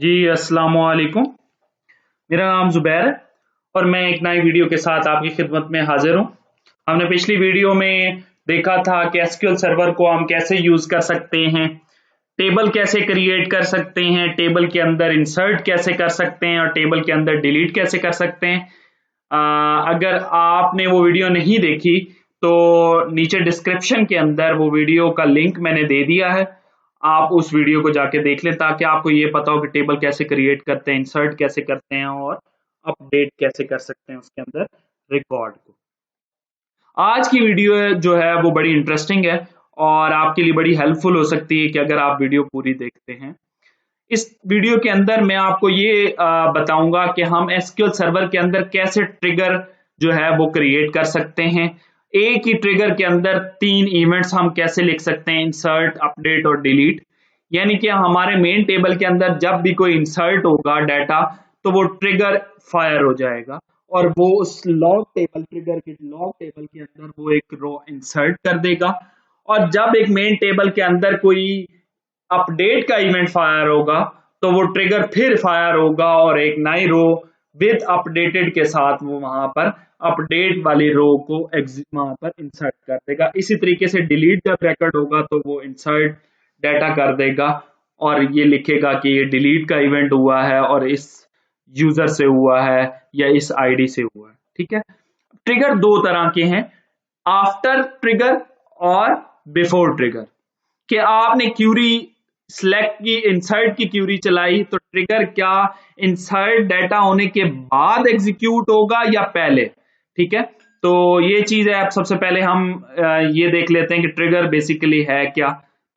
जी, अस्सलाम वालेकुम। मेरा नाम ज़ुबैर है और मैं एक नई वीडियो के साथ आपकी खिदमत में हाज़िर हूँ। हमने पिछली वीडियो में देखा था कि एसक्यूएल सर्वर को हम कैसे यूज़ कर सकते हैं, टेबल कैसे क्रिएट कर सकते हैं, टेबल के अंदर इंसर्ट कैसे कर सकते हैं और टेबल के अंदर डिलीट कैसे कर सकते हैं। अगर आपने वो वीडियो नहीं देखी तो नीचे डिस्क्रिप्शन के अंदर वो वीडियो का लिंक मैंने दे दिया है। आप उस वीडियो को जाके देख लें ताकि आपको ये पता हो कि टेबल कैसे क्रिएट करते हैं, इंसर्ट कैसे करते हैं और अपडेट कैसे कर सकते हैं उसके अंदर रिकॉर्ड को। आज की वीडियो जो है वो बड़ी इंटरेस्टिंग है और आपके लिए बड़ी हेल्पफुल हो सकती है कि अगर आप वीडियो पूरी देखते हैं। इस वीडियो के अंदर मैं आपको ये बताऊंगा कि हम एसक्यूएल सर्वर के अंदर कैसे ट्रिगर जो है वो क्रिएट कर सकते हैं। एक ही ट्रिगर के अंदर 3 इवेंट्स हम कैसे लिख सकते हैं, इंसर्ट, अपडेट और डिलीट। यानी कि हमारे मेन टेबल के अंदर जब भी कोई इंसर्ट होगा डाटा तो वो ट्रिगर फायर हो जाएगा और वो उस लॉग टेबल ट्रिगर के लॉग टेबल के अंदर वो एक रो इंसर्ट कर देगा। और जब एक मेन टेबल के अंदर कोई अपडेट का इवेंट फायर होगा तो वो ट्रिगर फिर फायर होगा और एक नई रो विद अपडेटेड के साथ वो वहां पर अपडेट वाली रो को वहां पर इंसर्ट कर देगा। इसी तरीके से डिलीट जब रिकॉर्ड होगा तो वो इंसर्ट डाटा कर देगा और ये लिखेगा कि ये डिलीट का इवेंट हुआ है और इस यूजर से हुआ है या इस आईडी से हुआ है। ठीक है, ट्रिगर दो तरह के हैं, आफ्टर ट्रिगर और बिफोर ट्रिगर। कि आपने क्यूरी सिलेक्ट की, इंसर्ट की क्यूरी चलाई तो ट्रिगर क्या इंसर्ट डाटा होने के बाद एग्जीक्यूट होगा या पहले। ठीक है, तो ये चीज है। अब सबसे पहले हम ये देख लेते हैं कि ट्रिगर बेसिकली है क्या।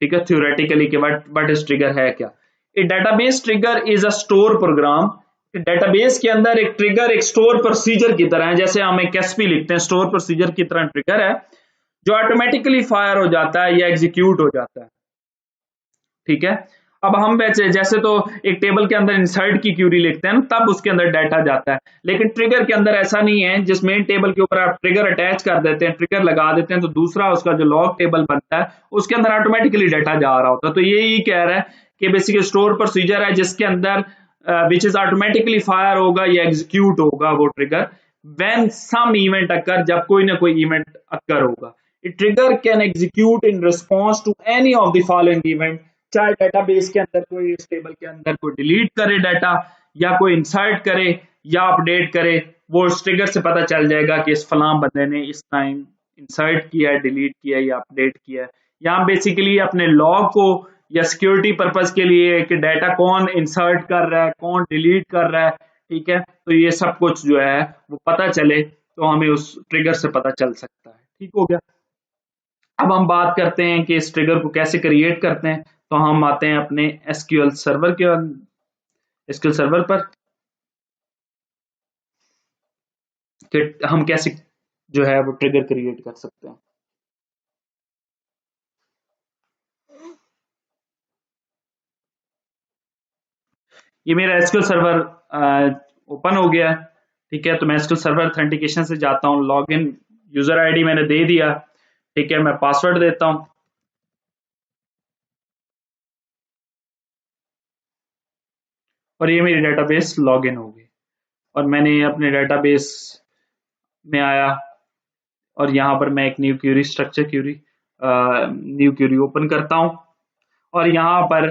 ठीक है, थ्योरेटिकली कि व्हाट इज ट्रिगर है क्या। A database trigger is a store program. Database के अंदर एक ट्रिगर एक स्टोर प्रोसीजर की तरह है, जैसे हम एक एसपी लिखते हैं, स्टोर प्रोसीजर की तरह ट्रिगर है जो ऑटोमेटिकली फायर हो जाता है या एग्जीक्यूट हो जाता है। ठीक है, अब हम जैसे तो एक टेबल के अंदर इंसर्ट की क्यूरी लिखते हैं ना, तब उसके अंदर डाटा जाता है। लेकिन ट्रिगर के अंदर ऐसा नहीं है, जिस मेन टेबल के ऊपर आप ट्रिगर अटैच कर देते हैं, ट्रिगर लगा देते हैं, तो दूसरा उसका जो लॉग टेबल बनता है उसके अंदर ऑटोमेटिकली डाटा जा रहा होता है। तो यही कह रहा है कि बेसिकली स्टोर प्रोसीजर है जिसके अंदर विच इज ऑटोमेटिकली फायर होगा या एग्जीक्यूट होगा वो trigger when some event occur, जब कोई ना कोई इवेंट अकर होगा। Trigger can execute in response to any of the following event. चाहे डेटाबेस के अंदर कोई, इस टेबल के अंदर कोई डिलीट करे डाटा या कोई इंसर्ट करे या अपडेट करे, वो उस ट्रिगर से पता चल जाएगा कि इस फलां बंदे ने इस टाइम इंसर्ट किया है, डिलीट किया है या अपडेट किया है। यहाँ बेसिकली अपने लॉग को या सिक्योरिटी पर्पज के लिए कि डाटा कौन इंसर्ट कर रहा है, कौन डिलीट कर रहा है। ठीक है, तो ये सब कुछ जो है वो पता चले तो हमें उस ट्रिगर से पता चल सकता है। ठीक हो गया। अब हम बात करते हैं कि इस ट्रिगर को कैसे क्रिएट करते हैं। तो हम आते हैं अपने एसक्यूएल सर्वर के एसक्यूएल सर्वर पर कि हम कैसे जो है वो ट्रिगर क्रिएट कर सकते हैं। ये मेरा एसक्यूएल सर्वर ओपन हो गया। ठीक है, तो मैं एसक्यूएल सर्वर ऑथेंटिकेशन से जाता हूँ, लॉग इन यूजर आईडी मैंने दे दिया। ठीक है, मैं पासवर्ड देता हूँ और ये मेरी डेटाबेस लॉग इन हो गई और मैंने अपने डेटाबेस में आया और यहाँ पर मैं एक new query, structure query, new query open करता हूँ और यहाँ पर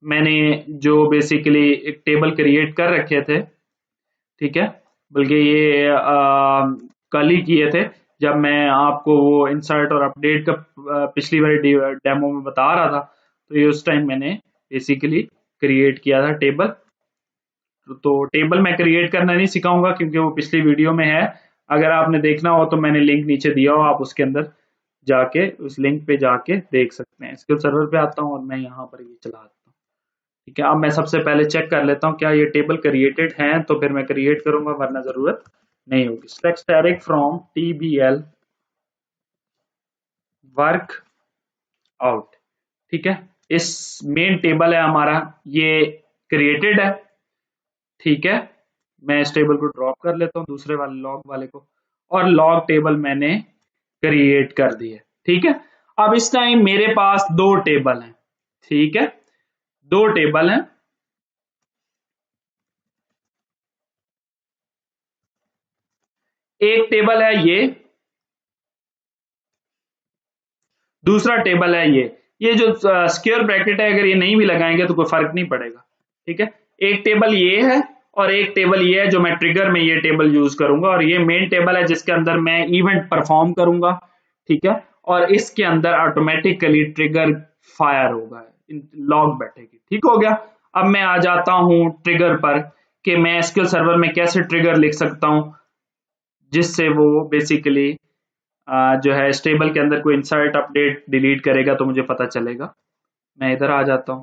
मैंने जो बेसिकली एक टेबल क्रिएट कर रखे थे। ठीक है, बल्कि ये कल ही किए थे जब मैं आपको वो इंसर्ट और अपडेट का पिछली बार डेमो में बता रहा था। तो ये उस टाइम मैंने बेसिकली क्रिएट किया था टेबल। तो टेबल मैं क्रिएट करना नहीं सिखाऊंगा क्योंकि वो पिछली वीडियो में है। अगर आपने देखना हो तो मैंने लिंक नीचे दिया हो, आप उसके अंदर जाके उस लिंक पे जाके देख सकते हैं। एसक्यूएल सर्वर पे आता हूँ और मैं यहाँ पर ये चला देता हूँ। ठीक है, अब मैं सबसे पहले चेक कर लेता हूँ क्या ये टेबल क्रिएटेड है, तो फिर मैं क्रिएट करूंगा, वरना जरूरत नहीं होगी। Select static from TBL work out. ठीक है, इस मेन टेबल है हमारा, ये क्रिएटेड है। ठीक है, मैं इस टेबल को ड्रॉप कर लेता हूँ, दूसरे वाले लॉग वाले को, और लॉग टेबल मैंने क्रिएट कर दिए। ठीक है, अब इस टाइम मेरे पास दो टेबल हैं। ठीक है, दो टेबल हैं एक टेबल है ये, दूसरा टेबल है ये जो स्क्वायर ब्रैकेट है, अगर ये नहीं भी लगाएंगे तो कोई फर्क नहीं पड़ेगा, ठीक है। एक टेबल ये है और एक टेबल ये है जो मैं ट्रिगर में ये टेबल यूज करूंगा, और ये मेन टेबल है जिसके अंदर मैं इवेंट परफॉर्म करूंगा, ठीक है। और इसके अंदर ऑटोमेटिकली ट्रिगर फायर होगा, लॉग बैठेगी, ठीक हो गया। अब मैं आ जाता हूं ट्रिगर पर कि मैं एसक्यूएल सर्वर में कैसे ट्रिगर लिख सकता हूं जिससे वो बेसिकली जो है इस टेबल के अंदर कोई इंसर्ट अपडेट डिलीट करेगा तो मुझे पता चलेगा। मैं इधर आ जाता हूं,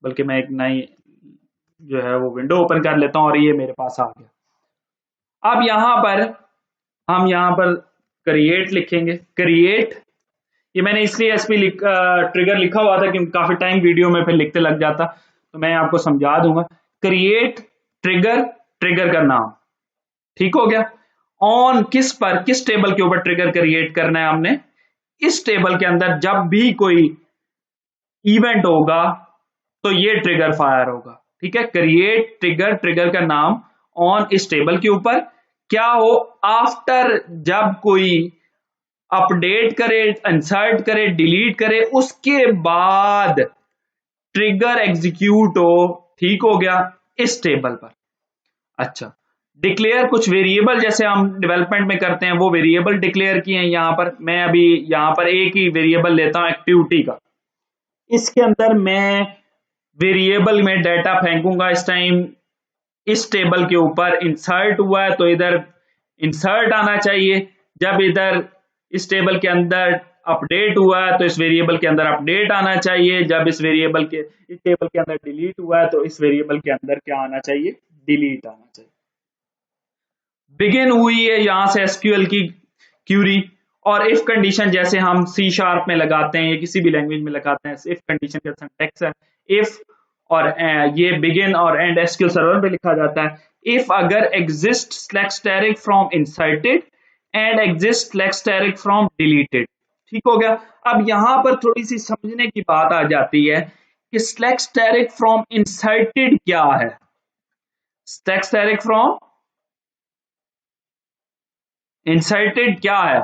बल्कि मैं एक नई जो है वो विंडो ओपन कर लेता हूं और ये मेरे पास आ गया। अब यहां पर हम यहां पर क्रिएट लिखेंगे। क्रिएट, ये मैंने इसलिए एसपी ट्रिगर लिखा हुआ था क्योंकि काफी टाइम वीडियो में फिर लिखते लग जाता, तो मैं आपको समझा दूंगा। क्रिएट ट्रिगर, ट्रिगर का नाम, ठीक हो गया। ऑन किस पर, किस टेबल के ऊपर ट्रिगर क्रिएट करना है हमने, इस टेबल के अंदर जब भी कोई इवेंट होगा तो ये ट्रिगर फायर होगा, ठीक है। क्रिएट ट्रिगर, ट्रिगर का नाम ऑन इस टेबल के ऊपर, क्या हो, आफ्टर जब कोई अपडेट करे, इंसर्ट करे, डिलीट करे, उसके बाद ट्रिगर एग्जीक्यूट हो, ठीक हो गया, इस टेबल पर। अच्छा, डिक्लेयर कुछ वेरिएबल जैसे हम डेवलपमेंट में करते हैं वो वेरिएबल डिक्लेयर किए हैं यहां पर। मैं अभी यहां पर एक ही वेरिएबल लेता हूं एक्टिविटी का, इसके अंदर मैं वेरिएबल में डाटा फेंकूंगा। इस टाइम इस टेबल के ऊपर इंसर्ट हुआ है तो इधर इंसर्ट आना चाहिए, जब इधर इस टेबल के अंदर अपडेट हुआ है तो इस वेरिएबल के अंदर अपडेट आना चाहिए, जब इस टेबल के अंदर डिलीट हुआ है तो इस वेरिएबल के अंदर क्या आना चाहिए, डिलीट आना चाहिए। बिगिन हुई है यहां से एसक्यूएल की क्यूरी, और इफ कंडीशन जैसे हम सी शार्प में लगाते हैं या किसी भी लैंग्वेज में लगाते हैं, इफ कंडीशन का सिंटैक्स है इफ, और ये बिगिन और एंड एसक्यूएल सर्वर पे लिखा जाता है। इफ अगर exist select static from inserted and exist select static from deleted, ठीक हो गया। अब यहां पर थोड़ी सी समझने की बात आ जाती है कि सिलेक्ट स्टैटिक फ्रॉम इंसर्टेड क्या है। सिलेक्ट स्टैटिक फ्रॉम इंसर्टेड क्या है।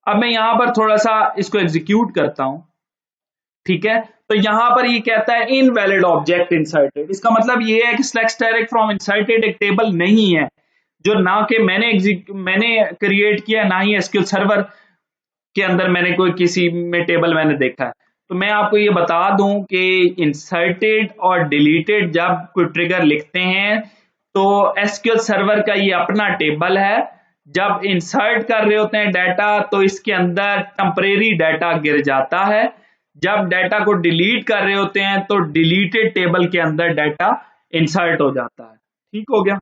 अब मैं यहां पर थोड़ा सा इसको एग्जीक्यूट करता हूं, ठीक है। तो यहां पर ये कहता है इनवैलिड ऑब्जेक्ट इंसर्टेड, इसका मतलब ये है कि सिलेक्ट स्टैटिक फ्रॉम इंसर्टेड एक टेबल नहीं है, जो ना कि मैंने क्रिएट किया, ना ही एसक्यूएल सर्वर के अंदर मैंने कोई किसी में टेबल मैंने देखा है। तो मैं आपको ये बता दूं कि इंसर्टेड और डिलीटेड जब कोई ट्रिगर लिखते हैं तो एसक्यूएल सर्वर का ये अपना टेबल है। जब इंसर्ट कर रहे होते हैं डाटा तो इसके अंदर टेम्परेरी डाटा गिर जाता है, जब डाटा को डिलीट कर रहे होते हैं तो डिलीटेड टेबल के अंदर डाटा इंसर्ट हो जाता है, ठीक हो गया।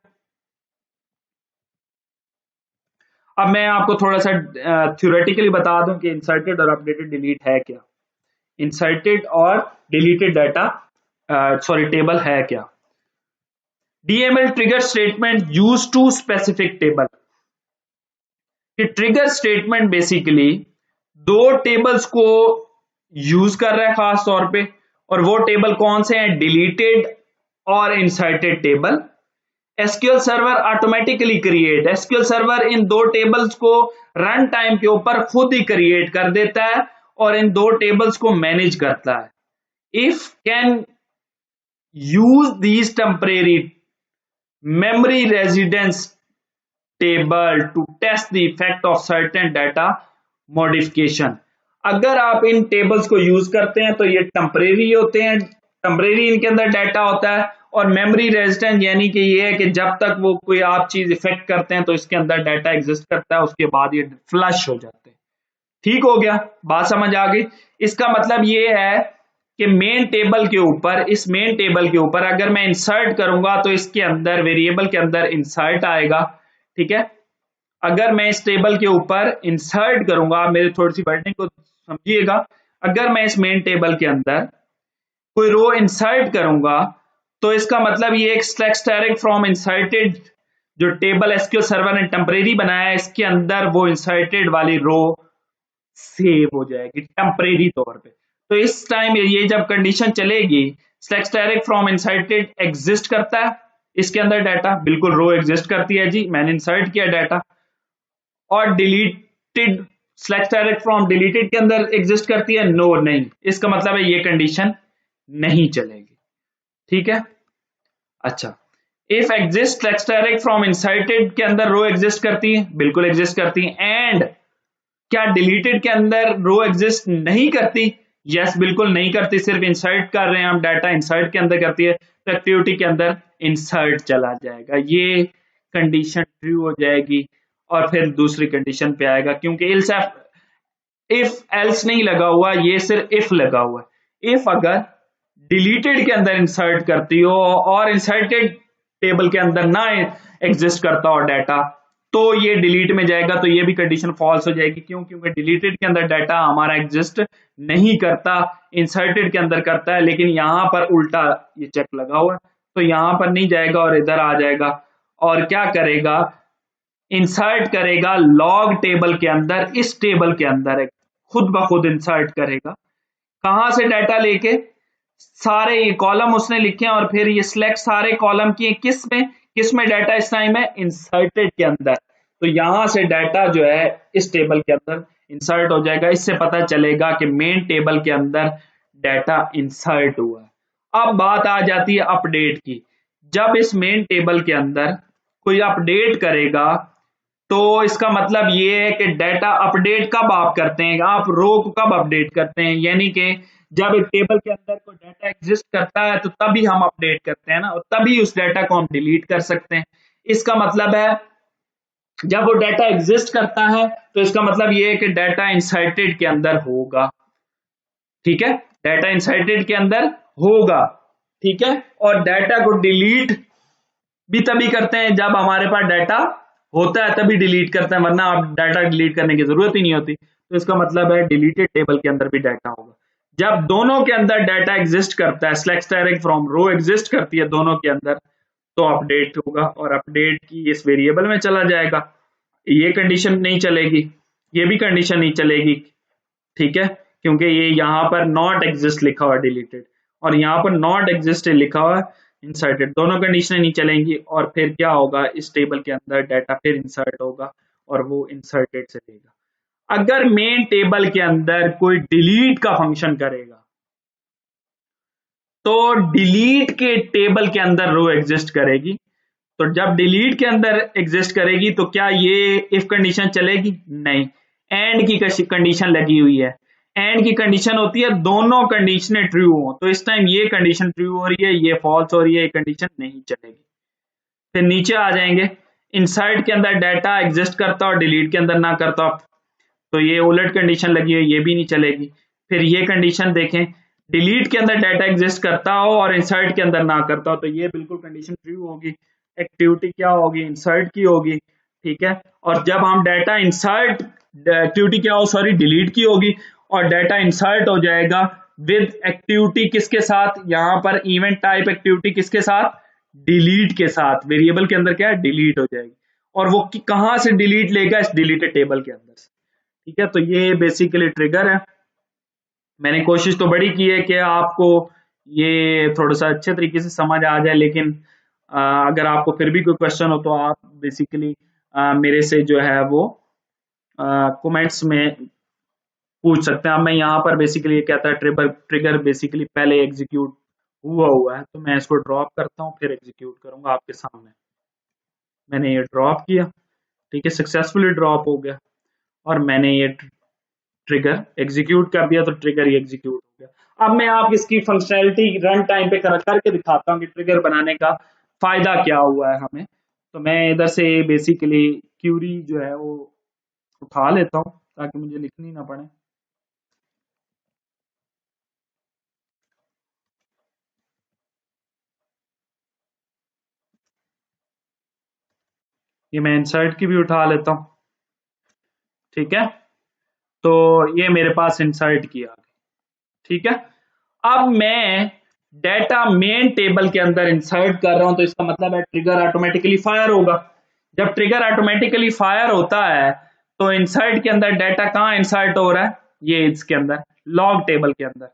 अब मैं आपको थोड़ा सा थ्योरेटिकली बता दूं कि इंसर्टेड और अपडेटेड डिलीट है क्या। इंसर्टेड और डिलीटेड डाटा सॉरी टेबल है क्या। DML trigger statement use to specific table, कि ट्रिगर स्टेटमेंट बेसिकली दो टेबल्स को यूज कर रहा है खास तौर पे, और वो टेबल कौन से हैं, डिलीटेड और inserted table. SQL server automatically create, SQL server इन दो टेबल्स को रन टाइम के ऊपर खुद ही क्रिएट कर देता है और इन दो टेबल्स को मैनेज करता है। If can use these temporary memory residence table to test the effect of certain data modification। अगर आप इन टेबल्स को यूज करते हैं तो ये टेम्परेरी होते हैं, टेम्परेरी इनके अंदर डाटा होता है, और मेमोरी रेजिडेंट यानी कि ये है कि जब तक वो कोई आप चीज इफेक्ट करते हैं तो इसके अंदर डाटा एग्जिस्ट करता है, उसके बाद ये फ्लश हो जाते हैं, ठीक हो गया, बात समझ आ गई। इसका मतलब ये है कि मेन टेबल के ऊपर, इस मेन टेबल के ऊपर अगर मैं इंसर्ट करूंगा तो इसके अंदर वेरिएबल के अंदर इंसर्ट आएगा, ठीक है। अगर मैं इस टेबल के ऊपर इंसर्ट करूंगा, मेरी थोड़ी सी वर्डिंग को समझिएगा, अगर मैं इस मेन टेबल के अंदर कोई रो इंसर्ट करूंगा तो इसका मतलब ये एक सिलेक्ट स्टैटिक फ्रॉम इंसर्टेड जो टेबल एसक्यूएल सर्वर ने टेम्परेरी बनाया है, इसके अंदर वो इंसर्टेड वाली रो सेव हो जाएगी टेम्परेरी तौर पे। तो इस टाइम ये जब कंडीशन चलेगी select static from inserted exist करता है, इसके अंदर डाटा बिल्कुल रो एग्जिस्ट करती है जी, मैंने इंसर्ट किया डाटा। और deleted select direct from deleted के अंदर एग्जिस्ट करती है, नो नहीं, इसका मतलब है ये कंडीशन नहीं चलेगी। ठीक है, अच्छा if exist select direct from inserted के अंदर रो एग्जिस्ट करती है, बिल्कुल एग्जिस्ट करती है। एंड क्या डिलीटेड के अंदर रो एग्जिस्ट नहीं करती? यस, बिल्कुल नहीं करती, सिर्फ इंसर्ट कर रहे हैं हम, डाटा इंसर्ट के अंदर करती है, तो एक्टिविटी के अंदर इंसर्ट चला जाएगा, ये कंडीशन ट्रू हो जाएगी। और फिर दूसरी कंडीशन पे आएगा, क्योंकि इफ एल्स नहीं लगा हुआ, ये सिर्फ इफ लगा हुआ है। इफ अगर डिलीटेड के अंदर इंसर्ट करती हो और इंसर्टेड टेबल के अंदर ना एग्जिस्ट करता हो डाटा, तो ये डिलीट में जाएगा, तो ये भी कंडीशन फॉल्स हो जाएगी। क्यों? क्योंकि डिलीटेड के अंदर डाटा हमारा एग्जिस्ट नहीं करता, इंसर्टेड के अंदर करता है। लेकिन यहां पर उल्टा ये चेक लगा हुआ है, तो यहां पर नहीं जाएगा और इधर आ जाएगा। और क्या करेगा? इंसर्ट करेगा लॉग टेबल के अंदर, इस टेबल के अंदर खुद ब खुद इंसर्ट करेगा। कहां से डाटा लेके? सारे ये कॉलम उसने लिखे हैं और फिर ये सिलेक्ट सारे कॉलम किए, किस में डाटा इस टाइम है? इंसर्टेड के अंदर। तो यहां से डाटा जो है इस टेबल के अंदर इंसर्ट हो जाएगा। इससे पता चलेगा कि मेन टेबल के अंदर डाटा इंसर्ट हुआ है। अब बात आ जाती है अपडेट की। जब इस मेन टेबल के अंदर कोई अपडेट करेगा, तो इसका मतलब ये है कि डाटा अपडेट कब आप करते हैं? आप रो को कब अपडेट करते हैं? यानी कि जब एक टेबल के अंदर कोई डाटा एग्जिस्ट करता है, तो तभी हम अपडेट करते हैं ना, और तभी उस डाटा को हम डिलीट कर सकते हैं। इसका मतलब है जब वो डाटा एग्जिस्ट करता है, तो इसका मतलब ये है कि डाटा इंसर्टेड के अंदर होगा। ठीक है, डाटा इंसर्टेड के अंदर होगा। ठीक है, और डाटा को डिलीट भी तभी करते हैं जब हमारे पास डाटा होता है, तभी डिलीट करते हैं, वरना आप डाटा डिलीट करने की जरूरत ही नहीं होती। तो इसका मतलब है डिलीटेड टेबल के अंदर भी डाटा होगा। जब दोनों के अंदर डाटा एग्जिस्ट करता है, select direct from row exist करती है दोनों के अंदर, तो अपडेट होगा और अपडेट की इस वेरिएबल में चला जाएगा। ये कंडीशन नहीं चलेगी, ये भी कंडीशन नहीं चलेगी। ठीक है, क्योंकि ये यहाँ पर नॉट एग्जिस्ट लिखा हुआ है डिलीटेड, और यहाँ पर नॉट एग्जिस्ट लिखा हुआ है इंसर्टेड, दोनों कंडीशनें नहीं चलेंगी। और फिर क्या होगा? इस टेबल के अंदर डाटा फिर इंसर्ट होगा और वो इंसर्टेड से देगा। अगर मेन टेबल के अंदर कोई डिलीट का फंक्शन करेगा, तो डिलीट के टेबल के अंदर रो एग्जिस्ट करेगी। तो जब डिलीट के अंदर एग्जिस्ट करेगी, तो क्या ये इफ कंडीशन चलेगी? नहीं, एंड की कंडीशन लगी हुई है। एंड की कंडीशन होती है दोनों कंडीशनें ट्रू हो, तो इस टाइम ये कंडीशन ट्रू हो रही है, ये फॉल्स हो रही है, ये कंडीशन नहीं चलेगी। फिर नीचे आ जाएंगे, इंसर्ट के अंदर डाटा एग्जिस्ट करता और डिलीट के अंदर ना करता, तो ये उलट कंडीशन लगी हुई, ये भी नहीं चलेगी। फिर ये कंडीशन देखें, डिलीट के अंदर डाटा एग्जिस्ट करता हो और इंसर्ट के अंदर ना करता हो, तो ये बिल्कुल कंडीशन ट्रू होगी। एक्टिविटी क्या होगी? इंसर्ट की होगी। ठीक है, और जब हम डाटा इंसर्ट, एक्टिविटी क्या हो, सॉरी डिलीट की होगी, और डाटा इंसर्ट हो जाएगा विद एक्टिविटी किसके साथ? यहां पर इवेंट टाइप एक्टिविटी किसके साथ? डिलीट के साथ। वेरिएबल के अंदर क्या है? डिलीट हो जाएगी। और वो कहां से डिलीट लेगा? इस डिलीटेड टेबल के अंदर से। ठीक है, तो ये बेसिकली ट्रिगर है। मैंने कोशिश तो बड़ी की है कि आपको ये थोड़ा सा अच्छे तरीके से समझ आ जाए, लेकिन अगर आपको फिर भी कोई क्वेश्चन हो, तो आप बेसिकली मेरे से जो है वो कमेंट्स में पूछ सकते हैं। अब मैं यहाँ पर बेसिकली ये कहता है ट्रिगर बेसिकली पहले एग्जीक्यूट हुआ है, तो मैं इसको ड्रॉप करता हूँ, फिर एग्जीक्यूट करूंगा आपके सामने। मैंने ये ड्रॉप किया, ठीक है, सक्सेसफुली ड्रॉप हो गया, और मैंने ये ट्रिगर एग्जीक्यूट कर दिया, तो ट्रिगर ही एग्जीक्यूट हो गया। अब मैं आप इसकी फंक्शनैलिटी रन टाइम पे करके दिखाता हूँ कि ट्रिगर बनाने का फायदा क्या हुआ है हमें। तो मैं इधर से बेसिकली क्यूरी जो है वो उठा लेता हूँ, ताकि मुझे लिखनी ना पड़े। ये मैं इंसर्ट की भी उठा लेता हूँ। ठीक है, तो ये मेरे पास इंसर्ट की आ गई। ठीक है, अब मैं डाटा मेन टेबल के अंदर इंसर्ट कर रहा हूं, तो इसका मतलब है ट्रिगर ऑटोमेटिकली फायर होगा। जब ट्रिगर ऑटोमेटिकली फायर होता है, तो इंसर्ट के अंदर डाटा कहां इंसर्ट हो रहा है? ये इसके अंदर लॉग टेबल के अंदर।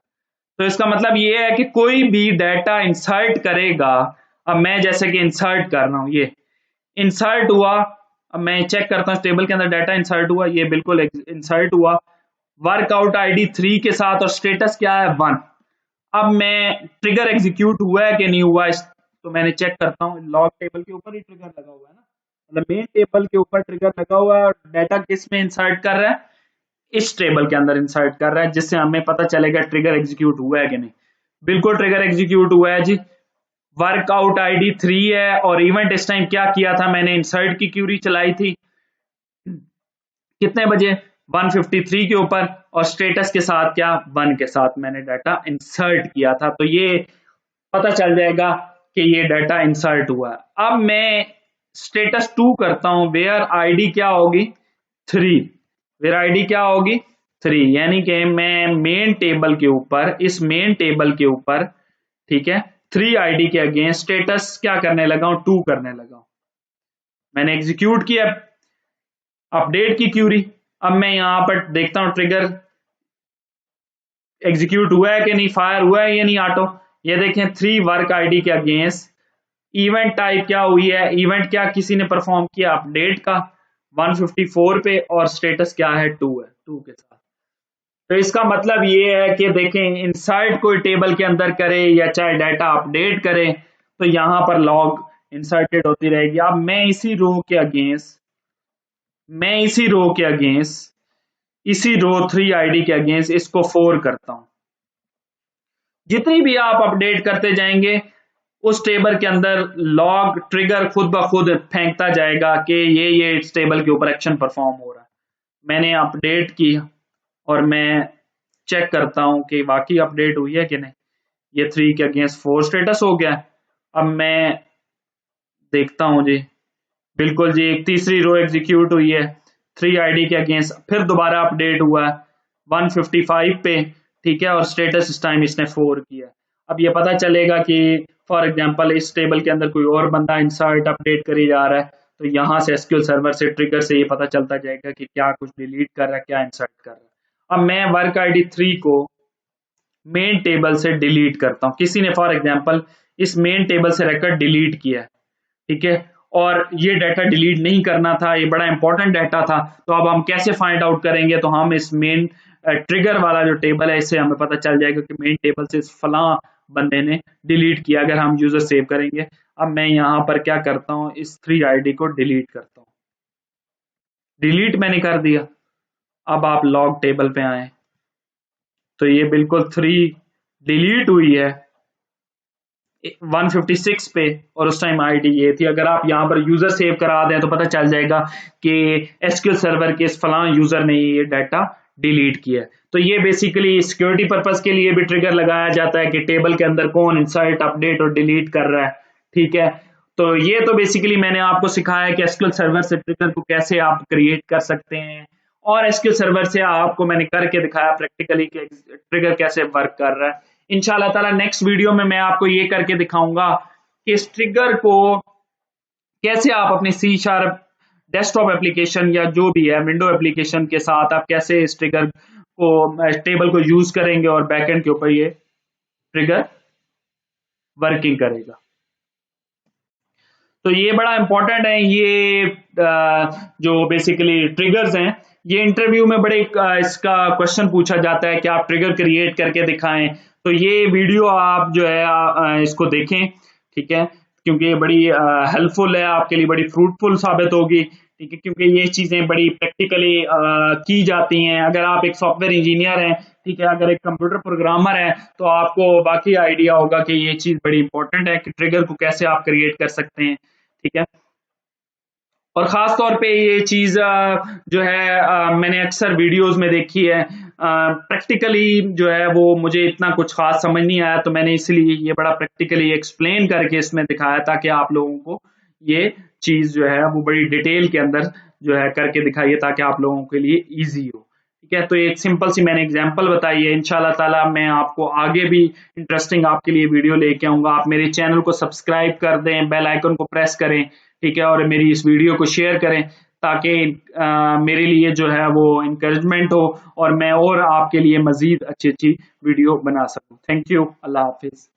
तो इसका मतलब ये है कि कोई भी डाटा इंसर्ट करेगा, अब मैं जैसे कि इंसर्ट कर रहा हूँ, ये इंसर्ट हुआ। अब मैं चेक करता हूँ टेबल के अंदर डाटा इंसर्ट हुआ, ये बिल्कुल इंसर्ट हुआ वर्कआउट आईडी 3 के साथ, और स्टेटस क्या है 1। अब मैं ट्रिगर एग्जीक्यूट हुआ है कि नहीं हुआ तो मैंने चेक करता हूँ। लॉग टेबल के ऊपर ही ट्रिगर लगा हुआ है ना, मतलब मेन टेबल के ऊपर ट्रिगर लगा हुआ है, और डाटा किस में इंसर्ट कर रहा है, इस टेबल के अंदर इंसर्ट कर रहा है, जिससे हमें पता चलेगा ट्रिगर एग्जीक्यूट हुआ है कि नहीं। बिल्कुल ट्रिगर एग्जीक्यूट हुआ है जी। वर्कआउट आईडी 3 है, और इवेंट इस टाइम क्या किया था, मैंने इंसर्ट की क्यूरी चलाई थी कितने बजे, 153 के ऊपर, और स्टेटस के साथ क्या, 1 के साथ मैंने डाटा इंसर्ट किया था। तो ये पता चल जाएगा कि ये डाटा इंसर्ट हुआ। अब मैं स्टेटस 2 करता हूं, वेयर आईडी क्या होगी 3, वेयर आईडी क्या होगी 3, यानी कि मैं मेन टेबल के ऊपर, इस मेन टेबल के ऊपर, ठीक है, 3 आईडी के अगेंस्ट स्टेटस क्या करने लगा हूं, 2 करने लगा हूं। मैंने एग्जीक्यूट किया अपडेट की क्यूरी। अब मैं यहां पर देखता हूं ट्रिगर एग्जीक्यूट हुआ है कि नहीं, फायर हुआ है या नहीं ऑटो। ये देखें 3 वर्क आईडी के अगेंस्ट इवेंट टाइप क्या हुई है, इवेंट क्या किसी ने परफॉर्म किया अपडेट का 154 पे, और स्टेटस क्या है 2 है, 2 के साथ। तो इसका मतलब ये है कि देखें इंसर्ट कोई टेबल के अंदर करे या चाहे डाटा अपडेट करे, तो यहां पर लॉग इंसर्टेड होती रहेगी। अब मैं इसी रो के अगेंस्ट, इसी रो 3 आईडी के अगेंस्ट इसको 4 करता हूं। जितनी भी आप अपडेट करते जाएंगे उस टेबल के अंदर लॉग ट्रिगर खुद ब खुद फेंकता जाएगा कि ये इस टेबल के ऊपर एक्शन परफॉर्म हो रहा है। मैंने अपडेट की और मैं चेक करता हूं कि वाकई अपडेट हुई है कि नहीं। ये 3 के अगेंस्ट 4 स्टेटस हो गया। अब मैं देखता हूं जी, बिल्कुल जी, एक तीसरी रो एग्जीक्यूट हुई है 3 आईडी के अगेंस्ट, फिर दोबारा अपडेट हुआ है 155 पे, ठीक है, और स्टेटस इस टाइम इसने 4 किया। अब ये पता चलेगा कि फॉर एग्जांपल इस टेबल के अंदर कोई और बंदा इंसर्ट अपडेट करे जा रहा है, तो यहां से एसक्यूएल सर्वर से ट्रिगर से ये पता चलता जाएगा कि क्या कुछ डिलीट कर रहा है, क्या इंसर्ट कर रहा है। अब मैं वर्क आईडी 3 को मेन टेबल से डिलीट करता हूं। किसी ने फॉर एग्जांपल इस मेन टेबल से रिकॉर्ड डिलीट किया है, ठीक है, और ये डाटा डिलीट नहीं करना था, ये बड़ा इंपॉर्टेंट डाटा था। तो अब हम कैसे फाइंड आउट करेंगे, तो हम इस मेन ट्रिगर वाला जो टेबल है, इससे हमें पता चल जाएगा कि मेन टेबल से इस फलां बंदे ने डिलीट किया, अगर हम यूजर सेव करेंगे। अब मैं यहां पर क्या करता हूं, इस 3 आईडी को डिलीट करता हूं। डिलीट मैंने कर दिया। अब आप लॉग टेबल पे आए तो ये बिल्कुल 3 डिलीट हुई है 156 पे, और उस टाइम आईडी ये थी। अगर आप यहाँ पर यूजर सेव करा दें तो पता चल जाएगा कि एसक्यूएल सर्वर के इस फलां यूजर ने ये डाटा डिलीट किया। तो ये बेसिकली सिक्योरिटी पर्पस के लिए भी ट्रिगर लगाया जाता है कि टेबल के अंदर कौन इंसर्ट, अपडेट और डिलीट कर रहा है, ठीक है। तो ये तो बेसिकली मैंने आपको सिखाया है कि एसक्यूएल सर्वर से ट्रिगर को कैसे आप क्रिएट कर सकते हैं, और एसक्यूएल सर्वर से आपको मैंने करके दिखाया प्रैक्टिकली कि ट्रिगर कैसे वर्क कर रहा है। इंशाल्लाह ताला नेक्स्ट वीडियो में मैं आपको ये करके दिखाऊंगा कि इस ट्रिगर को कैसे आप अपने C# डेस्कटॉप एप्लीकेशन या जो भी है विंडो एप्लीकेशन के साथ आप कैसे इस ट्रिगर को, टेबल को यूज करेंगे, और बैकएंड के ऊपर ये ट्रिगर वर्किंग करेगा। तो ये बड़ा इंपॉर्टेंट है। ये जो बेसिकली ट्रिगर्स हैं, ये इंटरव्यू में बड़े इसका क्वेश्चन पूछा जाता है कि आप ट्रिगर क्रिएट करके दिखाएं। तो ये वीडियो आप जो है इसको देखें, ठीक है, क्योंकि ये बड़ी हेल्पफुल है आपके लिए, बड़ी फ्रूटफुल साबित होगी, ठीक है, क्योंकि ये चीजें बड़ी प्रैक्टिकली की जाती हैं। अगर आप एक सॉफ्टवेयर इंजीनियर हैं, ठीक है, अगर एक कंप्यूटर प्रोग्रामर है, तो आपको बाकी आइडिया होगा कि ये चीज बड़ी इंपॉर्टेंट है कि ट्रिगर को कैसे आप क्रिएट कर सकते हैं, ठीक है। और खास तौर पे ये चीज जो है मैंने अक्सर वीडियोस में देखी है, प्रैक्टिकली जो है वो मुझे इतना कुछ खास समझ नहीं आया, तो मैंने इसलिए ये बड़ा प्रैक्टिकली एक्सप्लेन करके इसमें दिखाया ताकि आप लोगों को ये चीज जो है वो बड़ी डिटेल के अंदर जो है करके दिखाइए, ताकि आप लोगों के लिए इजी हो, ठीक है। तो एक सिंपल सी मैंने एग्जांपल बताई है। इंशाल्लाह ताला मैं आपको आगे भी इंटरेस्टिंग आपके लिए वीडियो लेके आऊंगा। आप मेरे चैनल को सब्सक्राइब कर दें, बेल आइकन को प्रेस करें, ठीक है, और मेरी इस वीडियो को शेयर करें ताकि मेरे लिए जो है वो इंकरेजमेंट हो और मैं और आपके लिए मजीद अच्छी वीडियो बना सकूं। Thank you, Allah Hafiz.